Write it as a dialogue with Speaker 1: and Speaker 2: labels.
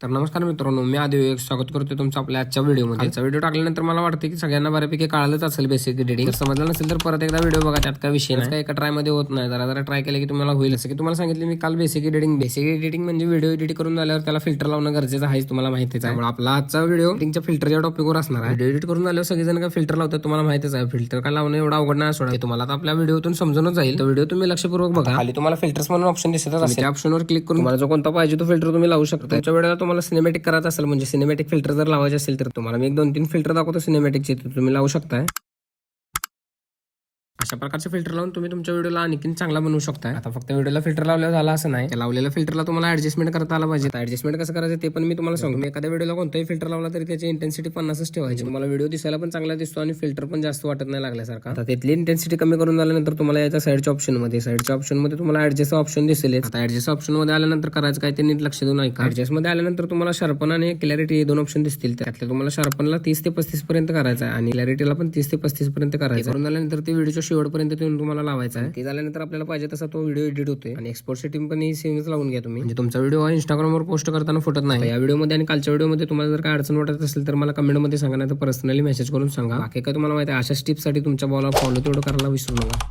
Speaker 1: तर नमस्कार मित्रांनो, मी आदिविवेक स्वागत करतो तुमचं आपल्या आजच्या व्हिडिओमध्ये. आजचा व्हिडिओ टाकल्यानंतर मला वाटतं की सगळ्यांना बऱ्यापैकी कळालंच असेल बेसिक एडिटिंग. समजलं नसेल तर परत एकदा व्हिडिओ बघा, त्यात काय विषय नाही. एका ट्राय मध्ये होत नाही, जरा ट्राय केलं की तुम्हाला होईल. असं की तुम्हाला सांगितलं मी काल बेसिक एडिटिंग म्हणजे व्हिडिओ एडिट करून झाल्यावर त्याला फिल्टर लावणं गरजेचं आहे, तुम्हाला माहितीच आहे. त्यामुळे आपला आजचा व्हिडिओ एडिटिंगच्या फिल्टरच्या टॉपिकवर असणार आहे. व्हिडिओ एडिट करून झाल्यावर सगळेजण काय फिल्टर लावतात, तुम्हाला माहितीच आहे. फिल्टर काय लावणं एवढा अवघड नाही सोडा, तुम्हाला आता आपल्या व्हिडिओतून समजूनच जाईल. तो व्हिडिओ तुम्ही लक्षपूर्वक बघा. खाली तुम्हाला फिल्टर्स म्हणून ऑप्शन दिसतच असेल, त्या ऑप्शनवर क्लिक करून तुम्हाला जो कोणता पाहिजे तो फिल्टर तुम्ही लावू शकता. त्याच्या वेळेला तुम्हाला सिनेमॅटिक करायचं असेल, म्हणजे सिनेमॅटिक फिल्टर जर लावायचे असेल तर तुम्हाला मी 1-2-3 फिल्टर दाखवतो सिनेमॅटिकचे, तुम्ही लावू शकताय. अशा प्रकारचे फिल्टर लावून तुम्ही तुमच्या व्हिडिओला आणखी चांगला बनवू शकता. आता फक्त व्हिडिओला फिल्टर लावल्यावर झाला असं नाही, त्या लावलेल्या फिल्टरला तुम्हाला ऍडजस्टमेंट करता आला पाहिजे. ऍडजस्टमेंट कसं करायचं ते पण मी तुम्हाला सांगतो. एखाद्या व्हिडिओला कोणताही फिल्टर लावला तरी त्याची इंटेन्सिटी 50च ठेवायची. तुम्हाला व्हिडिओ दिसायला पण चांगला दिसतो आणि फिल्टर पण जास्त वाटत नाही लागल्यासारखा. आता त्यातली इंटेन्सिटी कमी करून झाल्यानंतर तुम्हाला याच्या साईडच्या ऑप्शन मध्ये तुम्हाला ऍडजस्ट ऑप्शन दिसेल. आता ऍडजस्ट ऑप्शन मध्ये आल्यानंतर करायचं काय ते नीट लक्ष देऊन ऐका. ऍडजस्ट मध्ये आल्यानंतर तुम्हाला शार्पन आणि क्लॅरिटी हे 2 ऑप्शन दिसतील. त्यातले तुम्हाला शार्पनला 30 ते 35 पर्यंत करायचं आहे आणि क्लॅरिटीला पण 30 ते 35 पर्यंत करायचं. करून झाल्यानंतर ते व्हिडिओच्या शेवटपर्यंत तुम्हाला लावायचा आहे. ते झाल्यानंतर आपल्याला पाहिजे तसा तो व्हिडिओ एडिट होते आणि एक्सपोर्ट सेटिंग पण ही सेमच लावून घ्या तुम्ही, म्हणजे तुमचा व्हिडिओ हा इंस्टाग्रामवर पोस्ट करताना फुटत नाही. या व्हिडिओमध्ये आणि कालच्या व्हिडिओमध्ये तुम्हाला जर काय अडचण वाटत असेल तर मला कमेंटमध्ये सांगा, नाही तर पर्सनली मेसेज करून सांगा. बाकी काय तुम्हाला माहिती आहे, अशा टिप्ससाठी तुमच्या बॉलला फॉलो तेवढं करायला विसरू नका.